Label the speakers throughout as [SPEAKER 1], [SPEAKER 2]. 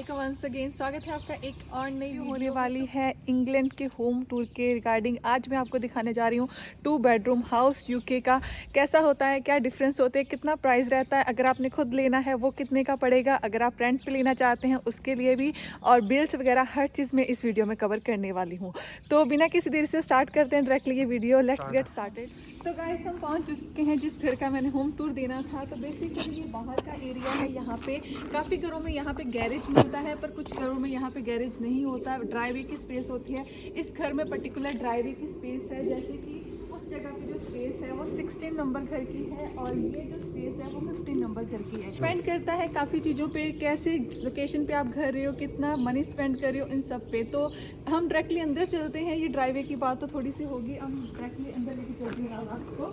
[SPEAKER 1] Welcome once again. स्वागत है आपका एक और नई वीडियो होने वाली है इंग्लैंड के होम टूर के रिगार्डिंग। आज मैं आपको दिखाने जा रही हूँ 2 बेडरूम हाउस यूके का कैसा होता है, क्या डिफरेंस होते हैं, कितना प्राइस रहता है, अगर आपने खुद लेना है वो कितने का पड़ेगा, अगर आप रेंट पे लेना चाहते हैं उसके लिए भी, और बिल्स वगैरह हर चीज़ मैं इस वीडियो में कवर करने वाली हूँ। तो बिना किसी देर से स्टार्ट करते हैं डायरेक्टली ये वीडियो। Let's get started. तो गाइस हम पहुंच चुके हैं जिस घर का मैंने होम टूर देना था। तो बेसिकली ये बाहर का एरिया है। यहाँ पे काफ़ी घरों में यहाँ पे गैरेज मिलता है, पर कुछ घरों में यहाँ पे गैरेज नहीं होता, ड्राइववे की स्पेस होती है। इस घर में पर्टिकुलर ड्राइववे की स्पेस है, जैसे कि उस जगह की जो स्पेस है वो 16 नंबर घर की है और ये जो स्पेस है वो 15 नंबर घर की है। डिपेंड करता है काफ़ी चीज़ों पे, कैसे लोकेशन पे आप घर रहे हो, कितना मनी स्पेंड कर रहे हो, इन सब पे। तो हम डायरेक्टली अंदर चलते हैं। ये ड्राइववे की बात तो थोड़ी सी होगी, हम डायरेक्टली अंदर लेके चलते हैं आपको।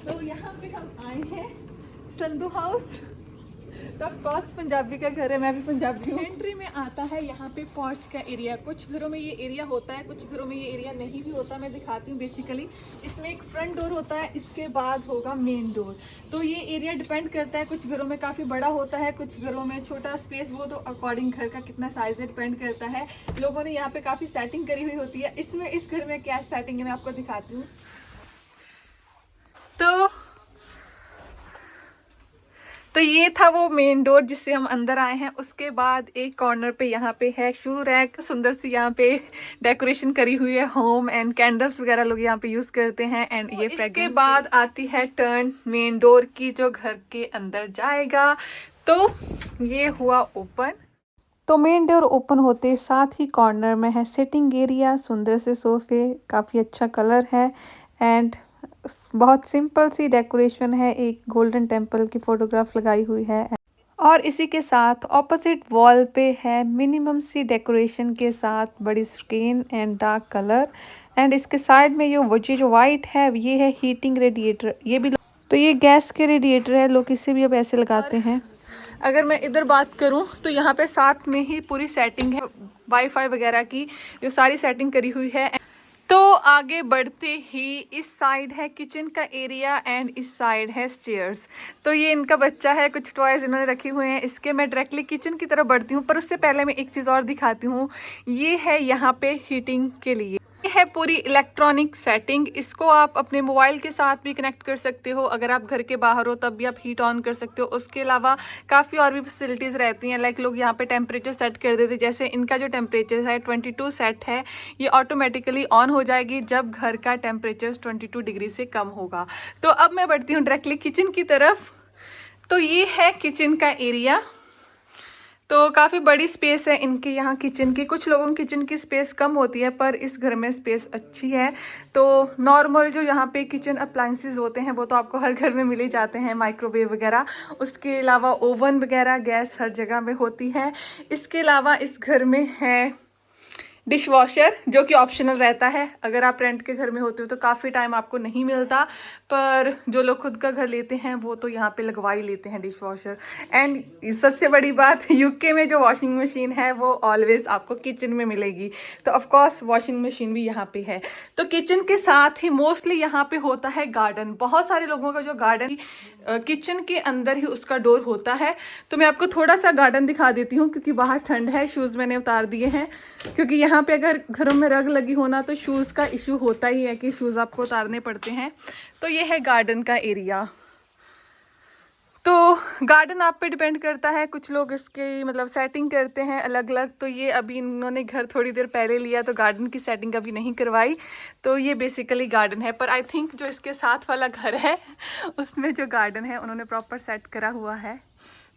[SPEAKER 1] तो यहाँ पे हम आए हैं संधू हाउस। तो ऑफकोर्स पंजाबी का घर है, मैं भी पंजाबी हूँ। एंट्री में आता है यहाँ पे पॉर्च का एरिया। कुछ घरों में ये एरिया होता है, कुछ घरों में ये एरिया नहीं भी होता। मैं दिखाती हूँ। बेसिकली इसमें एक फ्रंट डोर होता है, इसके बाद होगा मेन डोर। तो ये एरिया डिपेंड करता है, कुछ घरों में काफ़ी बड़ा होता है, कुछ घरों में छोटा स्पेस। वो तो अकॉर्डिंग घर का कितना साइज है डिपेंड करता है। लोगों ने यहाँ पे काफ़ी सेटिंग करी हुई होती है। इसमें इस घर में क्या सेटिंग है मैं आपको दिखाती हूँ। तो ये था वो मेन डोर जिससे हम अंदर आए हैं। उसके बाद एक कॉर्नर पे यहाँ पे है शू रैक। सुंदर सी यहाँ पे डेकोरेशन करी हुई है, होम एंड कैंडल्स वगैरह लोग यहाँ पे यूज करते हैं। एंड ये इसके बाद आती है टर्न मेन डोर की, जो घर के अंदर जाएगा। तो ये हुआ ओपन। तो मेन डोर ओपन होते साथ ही कॉर्नर में है सिटिंग एरिया, सुंदर से सोफे, काफ़ी अच्छा कलर है एंड बहुत सिंपल सी डेकोरेशन है। एक गोल्डन टेम्पल की फोटोग्राफ लगाई हुई है और इसी के साथ ऑपोजिट वॉल पे है मिनिमम सी डेकोरेशन के साथ बड़ी screen and dark colour. And इसके साइड में ये जो वाइट है ये है हीटिंग रेडिएटर। ये भी तो ये गैस के रेडिएटर है, लोग इसे भी अब ऐसे लगाते हैं। अगर मैं इधर बात करूं तो यहाँ पे साथ में ही पूरी सेटिंग है वाईफाई वगैरह की, जो सारी सेटिंग करी हुई है। तो आगे बढ़ते ही इस साइड है किचन का एरिया एंड इस साइड है स्टेयर्स। तो ये इनका बच्चा है, कुछ टॉयज इन्होंने रखे हुए हैं। इसके मैं डायरेक्टली किचन की तरफ बढ़ती हूँ, पर उससे पहले मैं एक चीज़ और दिखाती हूँ। ये है यहाँ पे हीटिंग के लिए, ये है पूरी इलेक्ट्रॉनिक सेटिंग। इसको आप अपने मोबाइल के साथ भी कनेक्ट कर सकते हो, अगर आप घर के बाहर हो तब भी आप हीट ऑन कर सकते हो। उसके अलावा काफ़ी और भी फैसिलिटीज़ रहती हैं, लाइक लोग यहाँ पे टेम्परेचर सेट कर देते। जैसे इनका जो टेम्परेचर है 22 सेट है, ये ऑटोमेटिकली ऑन हो जाएगी जब घर का टेम्परेचर 22 डिग्री से कम होगा। तो अब मैं बढ़ती हूँ डायरेक्टली किचन की तरफ। तो ये है किचन का एरिया। तो काफ़ी बड़ी स्पेस है इनके यहाँ किचन की। कुछ लोगों की किचन की स्पेस कम होती है, पर इस घर में स्पेस अच्छी है। तो नॉर्मल जो यहाँ पे किचन अप्लाइंसेस होते हैं वो तो आपको हर घर में मिल ही जाते हैं, माइक्रोवेव वगैरह। उसके अलावा ओवन वगैरह, गैस हर जगह में होती है। इसके अलावा इस घर में है डिश वॉशर, जो कि ऑप्शनल रहता है। अगर आप रेंट के घर में होते हो तो काफ़ी टाइम आपको नहीं मिलता, पर जो लोग खुद का घर लेते हैं वो तो यहाँ पे लगवा ही लेते हैं डिश वॉशर। एंड सबसे बड़ी बात, यूके में जो वॉशिंग मशीन है वो ऑलवेज आपको किचन में मिलेगी। तो ऑफकोर्स वॉशिंग मशीन भी यहाँ पे है। तो किचन के साथ ही मोस्टली यहाँ पे होता है गार्डन। बहुत सारे लोगों का जो गार्डन किचन के अंदर ही उसका डोर होता है। तो मैं आपको थोड़ा सा गार्डन दिखा देती हूँ, क्योंकि बाहर ठंड है। शूज़ मैंने उतार दिए हैं, क्योंकि यहाँ पे अगर घरों में रग लगी होना तो शूज़ का इशू होता ही है कि शूज़ आपको उतारने पड़ते हैं। तो ये है गार्डन का एरिया। तो गार्डन आप पे डिपेंड करता है, कुछ लोग इसकी मतलब सेटिंग करते हैं अलग अलग। तो ये अभी इन्होंने घर थोड़ी देर पहले लिया, तो गार्डन की सेटिंग अभी नहीं करवाई। तो ये बेसिकली गार्डन है, पर आई थिंक जो इसके साथ वाला घर है उसमें जो गार्डन है उन्होंने प्रॉपर सेट करा हुआ है।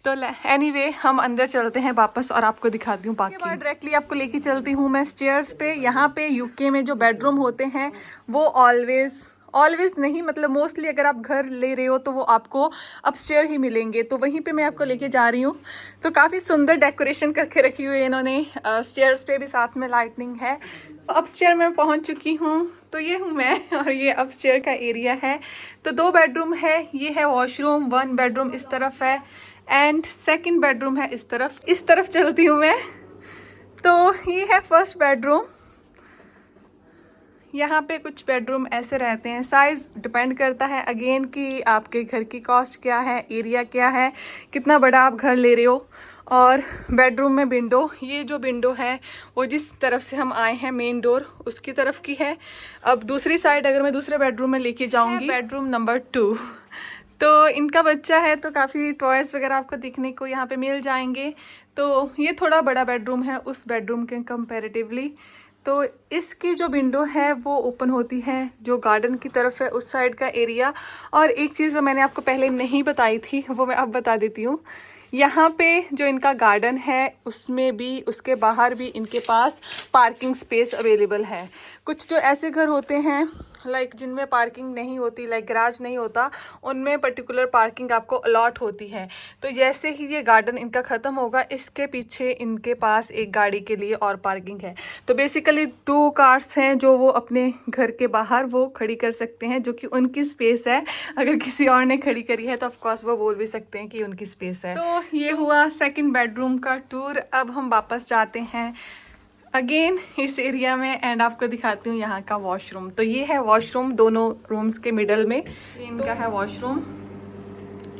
[SPEAKER 1] तो एनीवे हम अंदर चलते हैं वापस और आपको दिखाती हूँ बाकी। के बाद डायरेक्टली आपको लेके चलती हूँ मैं स्टेयर्स पे। यहाँ पे यूके में जो बेडरूम होते हैं वो ऑलवेज नहीं, मतलब मोस्टली अगर आप घर ले रहे हो तो वो आपको अपस्टेयर ही मिलेंगे। तो वहीं पे मैं आपको लेके जा रही हूँ। तो काफ़ी सुंदर डेकोरेशन करके रखी हुई है इन्होंने। स्टेयर्स पे भी साथ में लाइटनिंग है। अपस्टेयर में पहुँच चुकी हूँ। तो ये हूँ मैं और ये अपस्टेयर का एरिया है। तो 2 बेडरूम है। ये है वॉशरूम, 1 बेडरूम इस तरफ है एंड सेकंड बेडरूम है इस तरफ चलती हूँ मैं। तो ये है फर्स्ट बेडरूम। यहाँ पे कुछ बेडरूम ऐसे रहते हैं, साइज़ डिपेंड करता है अगेन कि आपके घर की कॉस्ट क्या है, एरिया क्या है, कितना बड़ा आप घर ले रहे हो। और बेडरूम में विंडो, ये जो विंडो है वो जिस तरफ से हम आए हैं मेन डोर उसकी तरफ की है। अब दूसरी साइड अगर मैं दूसरे बेडरूम में लेके जाऊँगी, बेडरूम नंबर 2, तो इनका बच्चा है तो काफ़ी टॉयज़ वगैरह आपको दिखने को यहाँ पे मिल जाएंगे। तो ये थोड़ा बड़ा बेडरूम है उस बेडरूम के कंपैरेटिवली। तो इसकी जो विंडो है वो ओपन होती है जो गार्डन की तरफ है उस साइड का एरिया। और एक चीज़ जो मैंने आपको पहले नहीं बताई थी वो मैं अब बता देती हूँ। यहाँ पे जो इनका गार्डन है उसमें भी, उसके बाहर भी इनके पास पार्किंग स्पेस अवेलेबल है। कुछ जो ऐसे घर होते हैं लाइक जिनमें पार्किंग नहीं होती, लाइक गैराज नहीं होता, उनमें पर्टिकुलर पार्किंग आपको अलॉट होती है। तो जैसे ही ये गार्डन इनका ख़त्म होगा इसके पीछे इनके पास एक गाड़ी के लिए और पार्किंग है। तो बेसिकली 2 कार्स हैं जो वो अपने घर के बाहर वो खड़ी कर सकते हैं, जो कि उनकी स्पेस है। अगर किसी और ने खड़ी करी है तो ऑफकोर्स वो बोल भी सकते हैं कि उनकी स्पेस है। तो ये हुआ सेकंड बेडरूम का टूर। अब हम वापस जाते हैं अगेन इस एरिया में एंड आपको दिखाती हूँ यहाँ का वॉशरूम। तो ये है वॉशरूम, दोनों रूम्स के मिडल में इनका है वॉशरूम।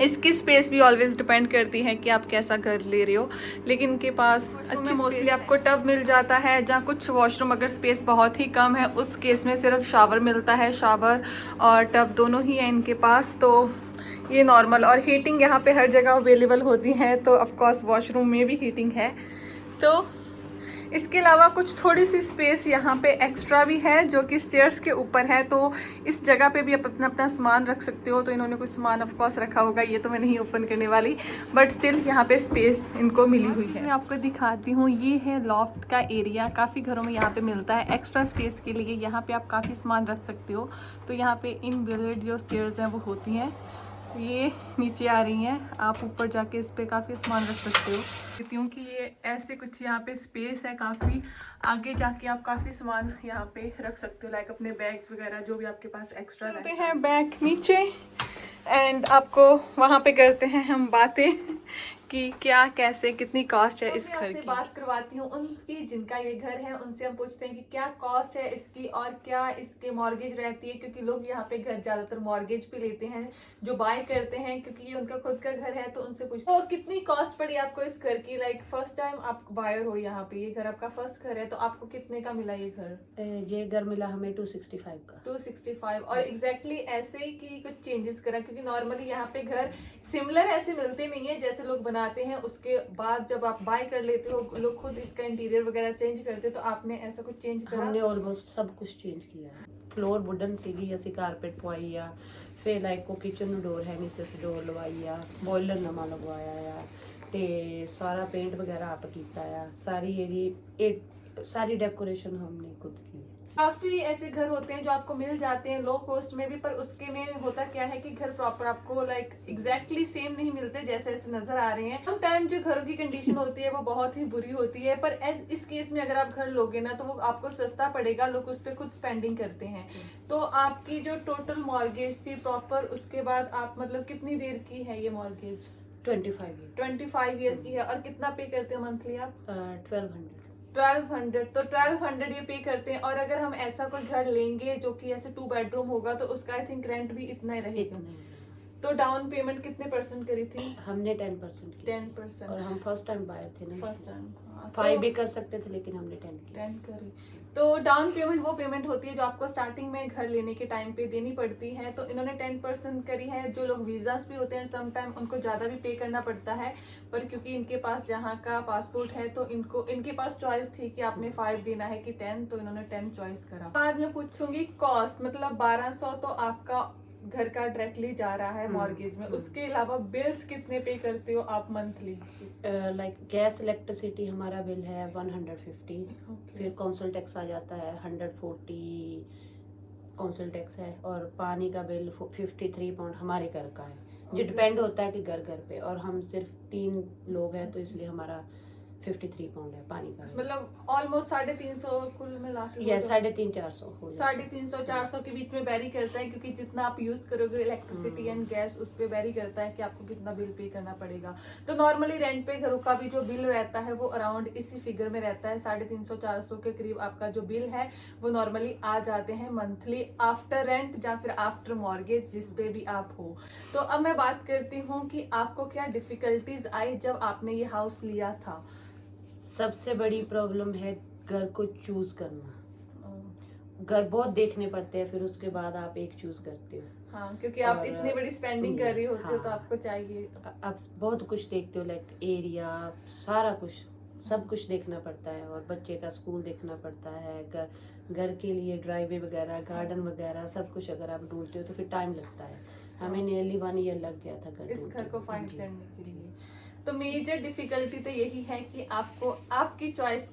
[SPEAKER 1] इसकी स्पेस भी ऑलवेज डिपेंड करती है कि आप कैसा घर ले रहे हो, लेकिन इनके पास अच्छी मोस्टली आपको टब मिल जाता है। जहाँ कुछ वॉशरूम अगर स्पेस बहुत ही कम है उस केस में सिर्फ शावर मिलता है, शावर और टब दोनों ही है इनके पास। तो ये नॉर्मल, और हीटिंग यहाँ पे हर जगह अवेलेबल होती है, तो ऑफकोर्स वॉशरूम में भी हीटिंग है। तो इसके अलावा कुछ थोड़ी सी स्पेस यहाँ पे एक्स्ट्रा भी है जो कि स्टेयर्स के ऊपर है, तो इस जगह पे भी आप अपना अपना सामान रख सकते हो। तो इन्होंने कुछ सामान ऑफ कोर्स रखा होगा, ये तो मैं नहीं ओपन करने वाली, बट स्टिल यहाँ पे स्पेस इनको मिली हुई है। मैं आपको दिखाती हूँ, ये है लॉफ्ट का एरिया। काफ़ी घरों में यहाँ पे मिलता है एक्स्ट्रा स्पेस के लिए, यहाँ पे आप काफ़ी सामान रख सकते हो। तो यहाँ पे इन बिल्ड जो स्टेयर्स हैं वो होती हैं, ये नीचे आ रही हैं, आप ऊपर जाके इस पे काफ़ी सामान रख सकते हो। कहती हूँ कि ये ऐसे कुछ यहाँ पे स्पेस है, काफ़ी आगे जाके आप काफ़ी सामान यहाँ पे रख सकते हो, लाइक अपने बैग्स वगैरह जो भी आपके पास एक्स्ट्रा रहते हैं। बैग नीचे एंड आपको वहाँ पे करते हैं हम बातें कि क्या कैसे कितनी कॉस्ट है इस घर की। बात करवाती हूँ उनकी जिनका ये घर है, उनसे हम पूछते हैं कि क्या कॉस्ट है इसकी और क्या इसके मॉर्गेज रहती है, क्योंकि लोग यहाँ पे घर ज्यादातर मॉर्गेज पे लेते हैं जो बाय करते हैं, क्योंकि ये उनका खुद का घर है। तो उनसे पूछते हैं तो कितनी कॉस्ट पड़ी आपको इस घर की, लाइक फर्स्ट टाइम आप बायर हो यहाँ पे, ये घर आपका फर्स्ट घर है, तो आपको कितने का मिला ये घर?
[SPEAKER 2] ये घर मिला हमें 265 का।
[SPEAKER 1] 265। और एग्जैक्टली ऐसे ही की कुछ चेंजेस करा, क्योंकि नॉर्मली यहाँ पे घर सिमिलर ऐसे मिलते नहीं है जैसे लोग बनाते हैं, उसके बाद जब आप बाय कर लेते हो लोग खुद इसका इंटीरियर वगैरह चेंज करते, तो आपने ऐसा कुछ चेंज करा?
[SPEAKER 2] हमने ऑलमोस्ट सब कुछ चेंज किया है। फ्लोर वुडन सीगी, ਅਸੀਂ कारपेट ਪਵਾਈ ਆ, ਫਿਰ ਲਾਈਕ ਕੋ ਕਿਚਨ ਨੂੰ ਡੋਰ ਹੈ ਨਹੀਂ ਸੀ, ਅਸੀਂ ਡੋਰ ਲਵਾਈ ਆ, ਬੋਇਲਰ ਨਵਾਂ ਲਗਵਾਇਆ ਆ, ਤੇ ਸਾਰਾ पेंट वगैरह आप ਕੀਤਾ ਆ, सारी डेकोरेशन हमने खुद की है।
[SPEAKER 1] काफी ऐसे घर होते हैं जो आपको मिल जाते हैं लो कॉस्ट में भी, पर उसके में होता क्या है कि घर प्रॉपर आपको लाइक एग्जैक्टली सेम नहीं मिलते जैसे ऐसे नजर आ रहे हैं। सम टाइम जो घरों की कंडीशन होती है वो बहुत ही बुरी होती है, पर इस केस में अगर आप घर लोगे ना तो वो आपको सस्ता पड़ेगा, लोग उस पर खुद स्पेंडिंग करते हैं। तो आपकी जो टोटल मॉर्गेज थी प्रॉपर, उसके बाद आप मतलब कितनी देर की है ये मॉर्गेज? 25 ईयर की है। और कितना पे करते हो मंथली आप? 1200। तो 1200 ये पे करते हैं। और अगर हम ऐसा कोई घर लेंगे जो कि ऐसे 2 बेडरूम होगा तो उसका आई थिंक रेंट भी इतना ही रहेगा। तो डाउन पेमेंट कितने % करी थी?
[SPEAKER 2] हमने 10%
[SPEAKER 1] 10%।
[SPEAKER 2] और हम फर्स्ट टाइम बायर थे ना,
[SPEAKER 1] फर्स्ट टाइम
[SPEAKER 2] 5 भी कर सकते थे लेकिन हमने 10
[SPEAKER 1] करी। तो डाउन पेमेंट वो पेमेंट होती है जो आपको स्टार्टिंग में घर लेने के टाइम पे देनी पड़ती है, तो इन्होंने 10% करी है। जो लोग वीजास भी होते हैं सम टाइम उनको ज्यादा भी पे करना पड़ता है, पर क्योंकि इनके पास जहाँ का पासपोर्ट है तो इनके पास चॉइस थी कि आपने 5 देना है कि 10, तो इन्होंने 10 चॉइस करा। बाद में पूछूंगी कॉस्ट, मतलब 1200 तो आपका घर का डायरेक्टली जा रहा है मॉर्गेज में, उसके अलावा बिल्स कितने पे करते हो आप मंथली?
[SPEAKER 2] लाइक गैस इलेक्ट्रिसिटी हमारा बिल है 150, फिर काउंसिल टैक्स आ जाता है 140 काउंसिल टैक्स है, और पानी का बिल 53 पाउंड हमारे घर का है। जो डिपेंड होता है कि घर पे, और हम सिर्फ 3 लोग हैं तो इसलिए हमारा 53 पाउंड है पानी का।
[SPEAKER 1] मतलब ऑलमोस्ट 350 कुल मिला के
[SPEAKER 2] या 350-400 हो जाता है।
[SPEAKER 1] 350-400 के बीच में वेरी करता है, क्योंकि जितना आप यूज करोगे इलेक्ट्रिसिटी एंड गैस उस पे वेरी करता है कि आपको कितना बिल पे करना पड़ेगा। तो नॉर्मली रेंट पे घरों का भी जो बिल रहता है वो अराउंड इसी फिगर में रहता है, 350-400 के करीब आपका जो बिल है वो नॉर्मली आ जाते हैं मंथली, आफ्टर रेंट या फिर आफ्टर मॉर्गेज, जिस पे भी आप हो। तो अब मैं बात करती हूँ कि आपको क्या डिफिकल्टीज आई जब आपने ये हाउस लिया था।
[SPEAKER 2] सबसे बड़ी प्रॉब्लम है घर को चूज करना। घर बहुत देखने पड़ते हैं, फिर उसके बाद आप एक चूज करते हो।
[SPEAKER 1] हाँ, क्योंकि आप
[SPEAKER 2] और,
[SPEAKER 1] इतनी बड़ी स्पेंडिंग कर रही होती हो तो
[SPEAKER 2] हाँ।
[SPEAKER 1] आपको चाहिए।
[SPEAKER 2] आप बहुत कुछ देखते हो, लाइक एरिया, सारा कुछ, सब कुछ देखना पड़ता है। और बच्चे का स्कूल देखना पड़ता है, घर के लिए ड्राइवे वगैरह, गार्डन वगैरह, सब कुछ अगर आप ढूंढते हो तो फिर टाइम लगता है। हमें नियरली 1 ईयर लग गया था घर
[SPEAKER 1] इस घर को फाइंड
[SPEAKER 2] जी।
[SPEAKER 1] करने के लिए। तो मेजर डिफिकल्टी तो यही है कि आपको आपकी चॉइस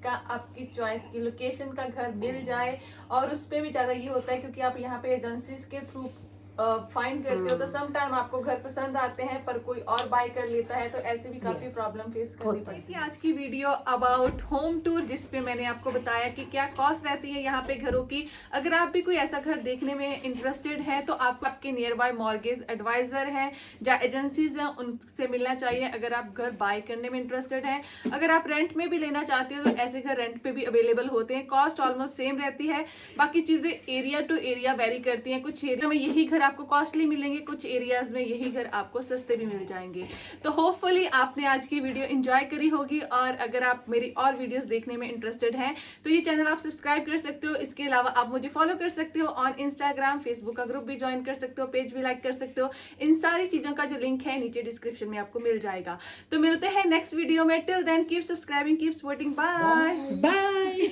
[SPEAKER 1] की लोकेशन का घर मिल जाए, और उस पे भी ज्यादा ये होता है क्योंकि आप यहाँ पे एजेंसीज के थ्रू फाइंड करते हो, तो सम टाइम आपको घर पसंद आते हैं पर कोई और बाय कर लेता है, तो ऐसे भी काफी प्रॉब्लम फेस करनी पड़ती है। आज की वीडियो अबाउट होम टूर, जिसपे मैंने आपको बताया कि क्या कॉस्ट रहती है यहाँ पे घरों की। अगर आप भी कोई ऐसा घर देखने में इंटरेस्टेड है तो आपको आपके नियर बाय मॉर्गेज एडवाइजर हैं या एजेंसीज हैं, उनसे मिलना चाहिए अगर आप घर बाय करने में इंटरेस्टेड हैं। अगर आप रेंट में भी लेना चाहते हो तो ऐसे घर रेंट पे भी अवेलेबल होते हैं, कॉस्ट ऑलमोस्ट सेम रहती है। बाकी चीजें एरिया टू एरिया वेरी करती हैं, कुछ एरिया में यही घर आपको कॉस्टली मिलेंगे, कुछ एरियाज में यही घर आपको सस्ते भी मिल जाएंगे। तो होपफुली आपने आज की वीडियो एंजॉय करी होगी, और अगर आप मेरी और वीडियोस देखने में इंटरेस्टेड हैं तो ये चैनल आप सब्सक्राइब कर सकते हो। इसके अलावा आप मुझे फॉलो कर सकते हो ऑन इंस्टाग्राम, फेसबुक का ग्रुप भी ज्वाइन कर सकते हो, पेज भी लाइक कर सकते हो। इन सारी चीजों का जो लिंक है नीचे डिस्क्रिप्शन में आपको मिल जाएगा। तो मिलते हैं नेक्स्ट वीडियो में। Till then keep subscribing, keep supporting, bye bye.